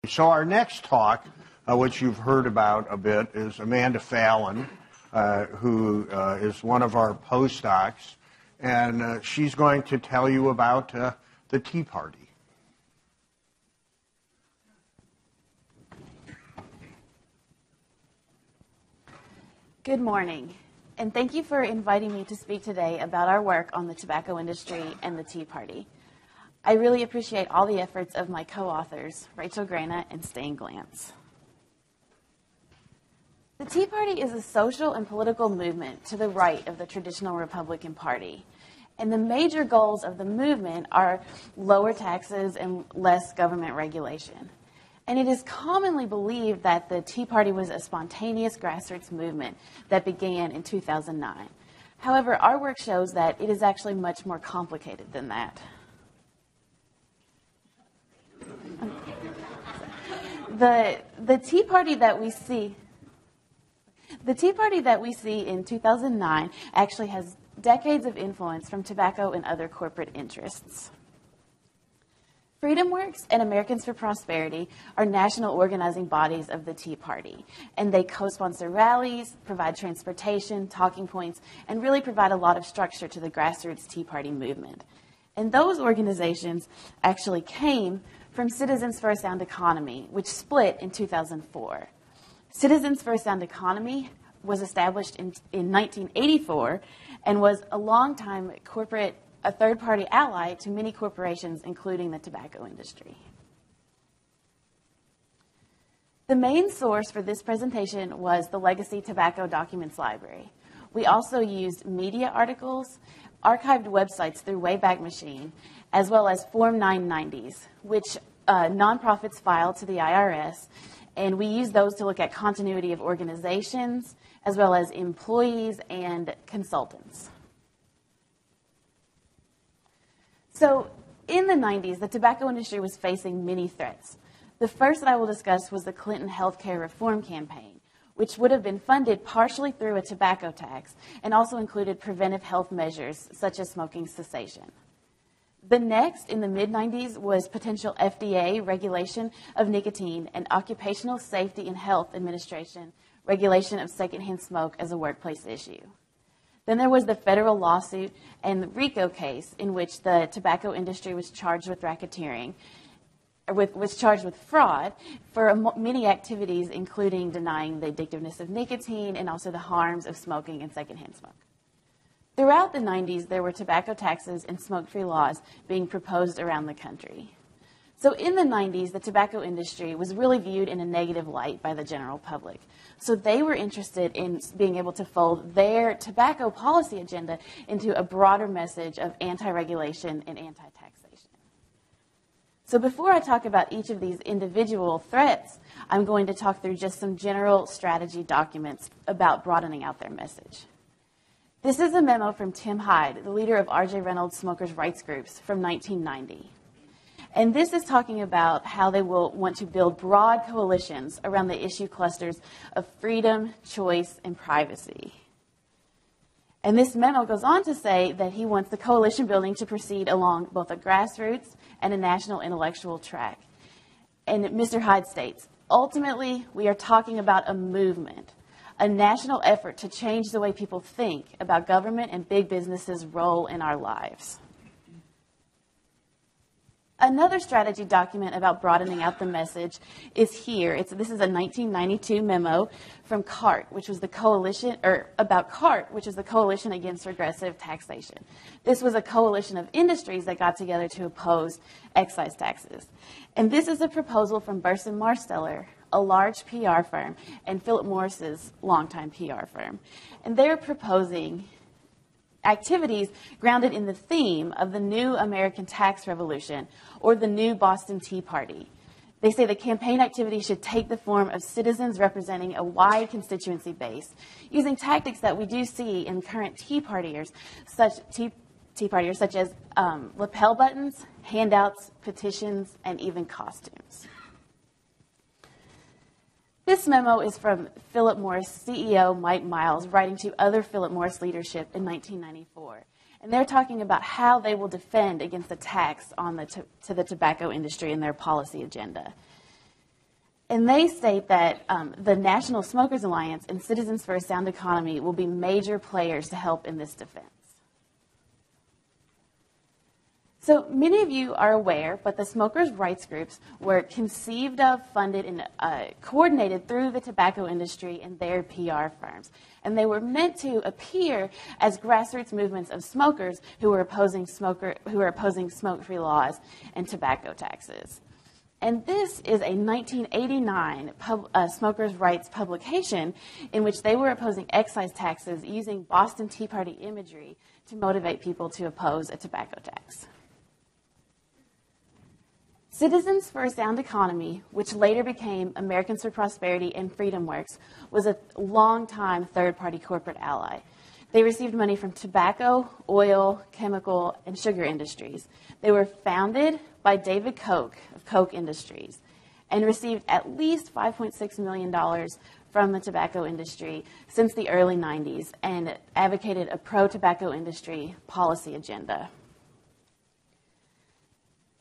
So our next talk, which you've heard about a bit, is Amanda Fallin, who is one of our postdocs, and she's going to tell you about the Tea Party. Good morning, and thank you for inviting me to speak today about our work on the tobacco industry and the Tea Party. I really appreciate all the efforts of my co-authors, Rachel Grana and Stan Glantz. The Tea Party is a social and political movement to the right of the traditional Republican Party. And the major goals of the movement are lower taxes and less government regulation. And it is commonly believed that the Tea Party was a spontaneous grassroots movement that began in 2009. However, our work shows that it is actually much more complicated than that. The Tea Party that we see in 2009 actually has decades of influence from tobacco and other corporate interests. FreedomWorks and Americans for Prosperity are national organizing bodies of the Tea Party, and they co-sponsor rallies, provide transportation, talking points, and really provide a lot of structure to the grassroots Tea Party movement. And those organizations actually came from Citizens for a Sound Economy, which split in 2004. Citizens for a Sound Economy was established in 1984 and was a longtime a third-party ally to many corporations, including the tobacco industry. The main source for this presentation was the Legacy Tobacco Documents Library. We also used media articles, archived websites through Wayback Machine, as well as Form 990s, which nonprofits file to the IRS, and we use those to look at continuity of organizations, as well as employees and consultants. So in the 90s, the tobacco industry was facing many threats. The first that I will discuss was the Clinton healthcare reform campaign, which would have been funded partially through a tobacco tax and also included preventive health measures such as smoking cessation. The next, in the mid-90s, was potential FDA regulation of nicotine and Occupational Safety and Health Administration regulation of secondhand smoke as a workplace issue. Then there was the federal lawsuit and the RICO case in which the tobacco industry was charged with racketeering, was charged with fraud for many activities, including denying the addictiveness of nicotine and also the harms of smoking and secondhand smoke. Throughout the 90s, there were tobacco taxes and smoke-free laws being proposed around the country. So in the 90s, the tobacco industry was really viewed in a negative light by the general public. So they were interested in being able to fold their tobacco policy agenda into a broader message of anti-regulation and anti-taxation. So before I talk about each of these individual threats, I'm going to talk through just some general strategy documents about broadening out their message. This is a memo from Tim Hyde, the leader of R.J. Reynolds Smokers' Rights Groups from 1990. And this is talking about how they will want to build broad coalitions around the issue clusters of freedom, choice, and privacy. And this memo goes on to say that he wants the coalition building to proceed along both a grassroots and a national intellectual track. And Mr. Hyde states, ultimately, we are talking about a movement, a national effort to change the way people think about government and big business's role in our lives. Another strategy document about broadening out the message is here. This is a 1992 memo from CART, which was the coalition, or about CART, which is the Coalition Against Regressive Taxation. This was a coalition of industries that got together to oppose excise taxes. And this is a proposal from Burson Marsteller, a large PR firm, and Philip Morris's longtime PR firm. And they're proposing activities grounded in the theme of the new American tax revolution or the new Boston Tea Party. They say the campaign activity should take the form of citizens representing a wide constituency base, using tactics that we do see in current Tea Partiers, such as lapel buttons, handouts, petitions, and even costumes. This memo is from Philip Morris CEO Mike Miles writing to other Philip Morris leadership in 1994. And they're talking about how they will defend against attacks on to the tobacco industry and their policy agenda. And they state that the National Smokers Alliance and Citizens for a Sound Economy will be major players to help in this defense. So many of you are aware, but the smokers' rights groups were conceived of, funded, and coordinated through the tobacco industry and their PR firms. And they were meant to appear as grassroots movements of smokers who were opposing smoke-free laws and tobacco taxes. And this is a 1989 smokers' rights publication in which they were opposing excise taxes using Boston Tea Party imagery to motivate people to oppose a tobacco tax. Citizens for a Sound Economy, which later became Americans for Prosperity and Freedom Works, was a long-time third-party corporate ally. They received money from tobacco, oil, chemical, and sugar industries. They were founded by David Koch of Koch Industries and received at least $5.6 million from the tobacco industry since the early 90s and advocated a pro-tobacco industry policy agenda.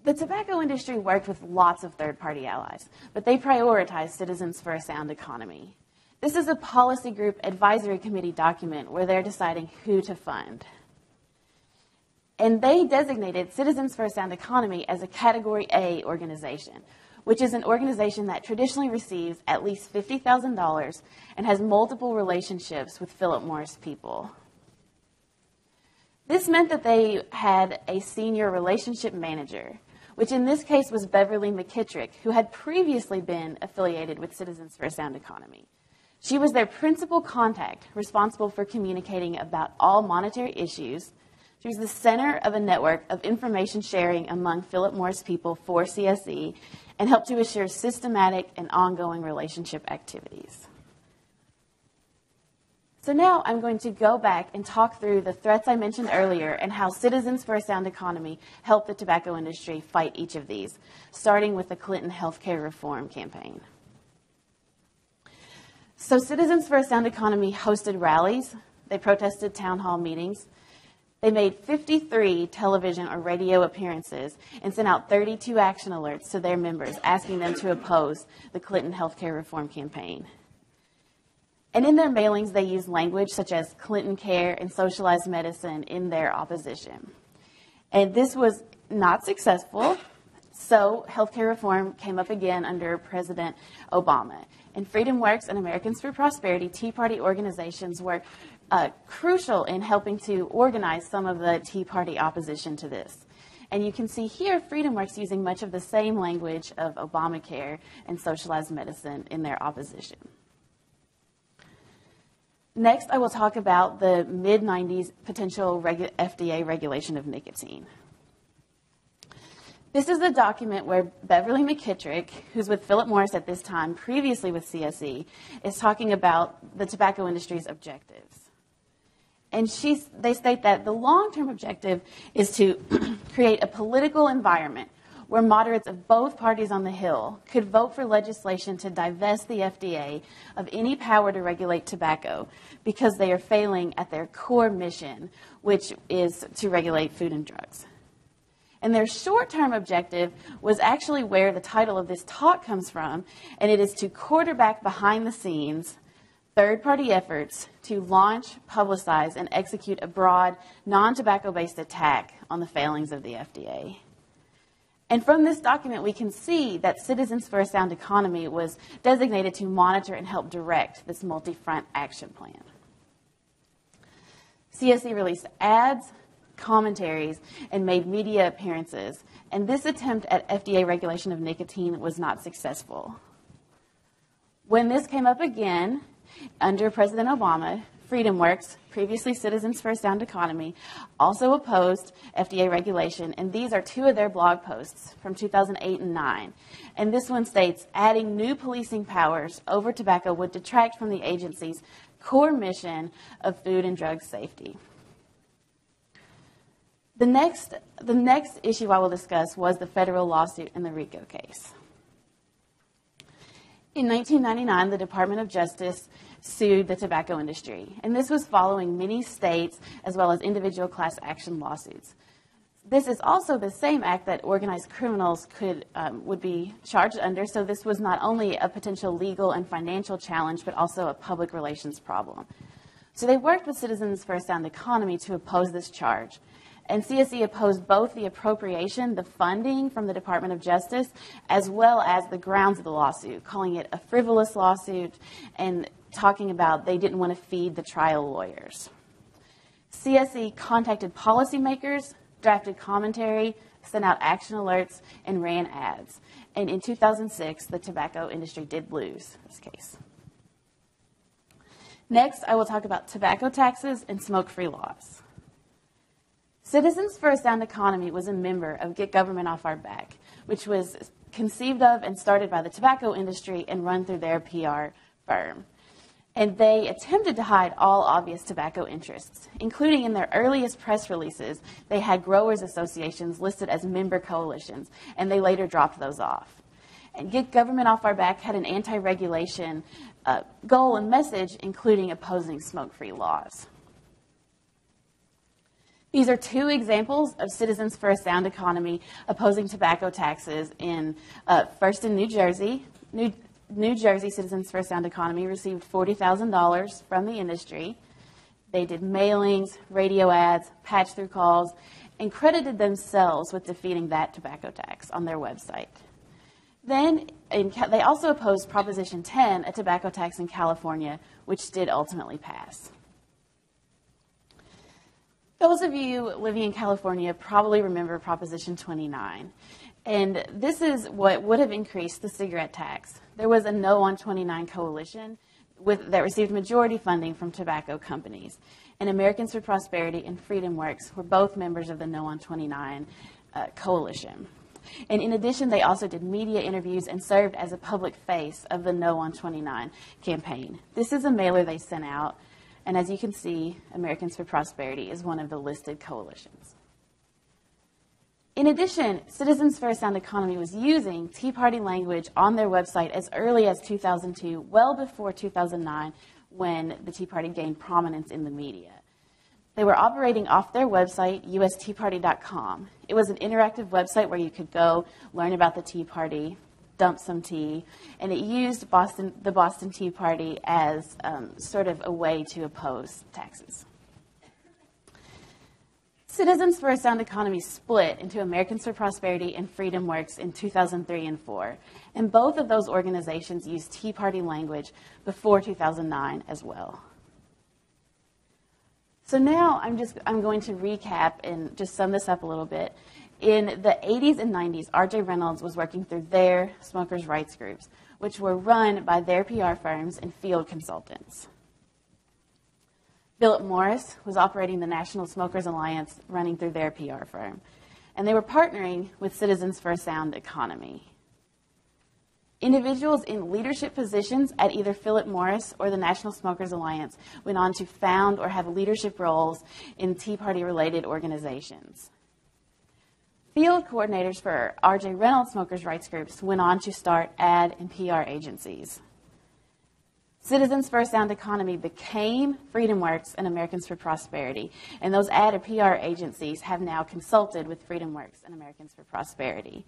The tobacco industry worked with lots of third-party allies, but they prioritized Citizens for a Sound Economy. This is a policy group advisory committee document where they're deciding who to fund. And they designated Citizens for a Sound Economy as a Category A organization, which is an organization that traditionally receives at least $50,000 and has multiple relationships with Philip Morris people. This meant that they had a senior relationship manager, which in this case was Beverly McKittrick, who had previously been affiliated with Citizens for a Sound Economy. She was their principal contact, responsible for communicating about all monetary issues. She was the center of a network of information sharing among Philip Morris people for CSE and helped to assure systematic and ongoing relationship activities. So now I'm going to go back and talk through the threats I mentioned earlier and how Citizens for a Sound Economy helped the tobacco industry fight each of these, starting with the Clinton healthcare reform campaign. So Citizens for a Sound Economy hosted rallies. They protested town hall meetings. They made 53 television or radio appearances and sent out 32 action alerts to their members, asking them to oppose the Clinton healthcare reform campaign. And in their mailings, they used language such as Clinton Care and socialized medicine in their opposition. And this was not successful, so healthcare reform came up again under President Obama. And Freedom Works and Americans for Prosperity, Tea Party organizations were crucial in helping to organize some of the Tea Party opposition to this. And you can see here Freedom Works using much of the same language of Obamacare and socialized medicine in their opposition. Next, I will talk about the mid-90s potential FDA regulation of nicotine. This is a document where Beverly McKittrick, who's with Philip Morris at this time, previously with CSE, is talking about the tobacco industry's objectives. And they state that the long-term objective is to create a political environment where moderates of both parties on the Hill could vote for legislation to divest the FDA of any power to regulate tobacco because they are failing at their core mission, which is to regulate food and drugs. And their short-term objective was actually where the title of this talk comes from, and it is to quarterback behind the scenes third-party efforts to launch, publicize, and execute a broad, non-tobacco-based attack on the failings of the FDA. And from this document, we can see that Citizens for a Sound Economy was designated to monitor and help direct this multi-front action plan. CSE released ads, commentaries, and made media appearances. And this attempt at FDA regulation of nicotine was not successful. When this came up again, under President Obama, Freedom Works, previously Citizens for a Sound Economy, also opposed FDA regulation, and these are two of their blog posts from 2008 and 9. And this one states, adding new policing powers over tobacco would detract from the agency's core mission of food and drug safety. The next issue I will discuss was the federal lawsuit in the RICO case. In 1999, the Department of Justice sued the tobacco industry, and this was following many states as well as individual class action lawsuits. This is also the same act that organized criminals would be charged under, so this was not only a potential legal and financial challenge, but also a public relations problem. So they worked with Citizens for a Sound Economy to oppose this charge. And CSE opposed both the appropriation, the funding from the Department of Justice, as well as the grounds of the lawsuit, calling it a frivolous lawsuit and talking about they didn't want to feed the trial lawyers. CSE contacted policymakers, drafted commentary, sent out action alerts, and ran ads. And in 2006, the tobacco industry did lose this case. Next, I will talk about tobacco taxes and smoke-free laws. Citizens for a Sound Economy was a member of Get Government Off Our Back, which was conceived of and started by the tobacco industry and run through their PR firm. And they attempted to hide all obvious tobacco interests, including in their earliest press releases, they had growers' associations listed as member coalitions, and they later dropped those off. And Get Government Off Our Back had an anti-regulation goal and message, including opposing smoke-free laws. These are two examples of Citizens for a Sound Economy opposing tobacco taxes first in New Jersey. New Jersey Citizens for a Sound Economy received $40,000 from the industry. They did mailings, radio ads, patch-through calls, and credited themselves with defeating that tobacco tax on their website. Then they also opposed Proposition 10, a tobacco tax in California, which did ultimately pass. Those of you living in California probably remember Proposition 29. And this is what would have increased the cigarette tax. There was a No on 29 coalition that received majority funding from tobacco companies. And Americans for Prosperity and Freedom Works were both members of the No on 29 coalition. And in addition, they also did media interviews and served as a public face of the No on 29 campaign. This is a mailer they sent out. And as you can see, Americans for Prosperity is one of the listed coalitions. In addition, Citizens for a Sound Economy was using Tea Party language on their website as early as 2002, well before 2009, when the Tea Party gained prominence in the media. They were operating off their website, usteaparty.com. It was an interactive website where you could go learn about the Tea Party, dump some tea, and it used the Boston Tea Party as sort of a way to oppose taxes. Citizens for a Sound Economy split into Americans for Prosperity and Freedom Works in 2003 and 2004, and both of those organizations used Tea Party language before 2009 as well. So now I'm going to recap and just sum this up a little bit. In the 80s and 90s, R.J. Reynolds was working through their smokers' rights groups, which were run by their PR firms and field consultants. Philip Morris was operating the National Smokers Alliance, running through their PR firm. And they were partnering with Citizens for a Sound Economy. Individuals in leadership positions at either Philip Morris or the National Smokers Alliance went on to found or have leadership roles in Tea Party-related organizations. Field coordinators for R.J. Reynolds smokers' rights groups went on to start ad and PR agencies. Citizens for a Sound Economy became Freedom Works and Americans for Prosperity, and those ad or PR agencies have now consulted with Freedom Works and Americans for Prosperity.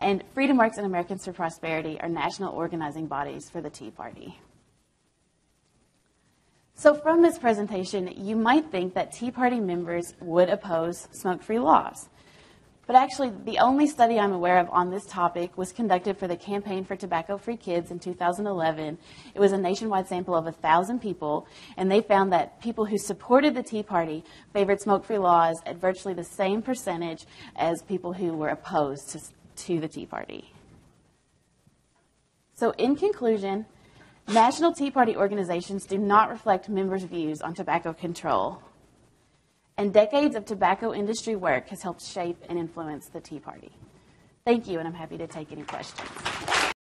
And Freedom Works and Americans for Prosperity are national organizing bodies for the Tea Party. So from this presentation, you might think that Tea Party members would oppose smoke-free laws. But actually, the only study I'm aware of on this topic was conducted for the Campaign for Tobacco-Free Kids in 2011. It was a nationwide sample of 1,000 people, and they found that people who supported the Tea Party favored smoke-free laws at virtually the same percentage as people who were opposed to the Tea Party. So in conclusion, national Tea Party organizations do not reflect members' views on tobacco control. And decades of tobacco industry work has helped shape and influence the Tea Party. Thank you, and I'm happy to take any questions.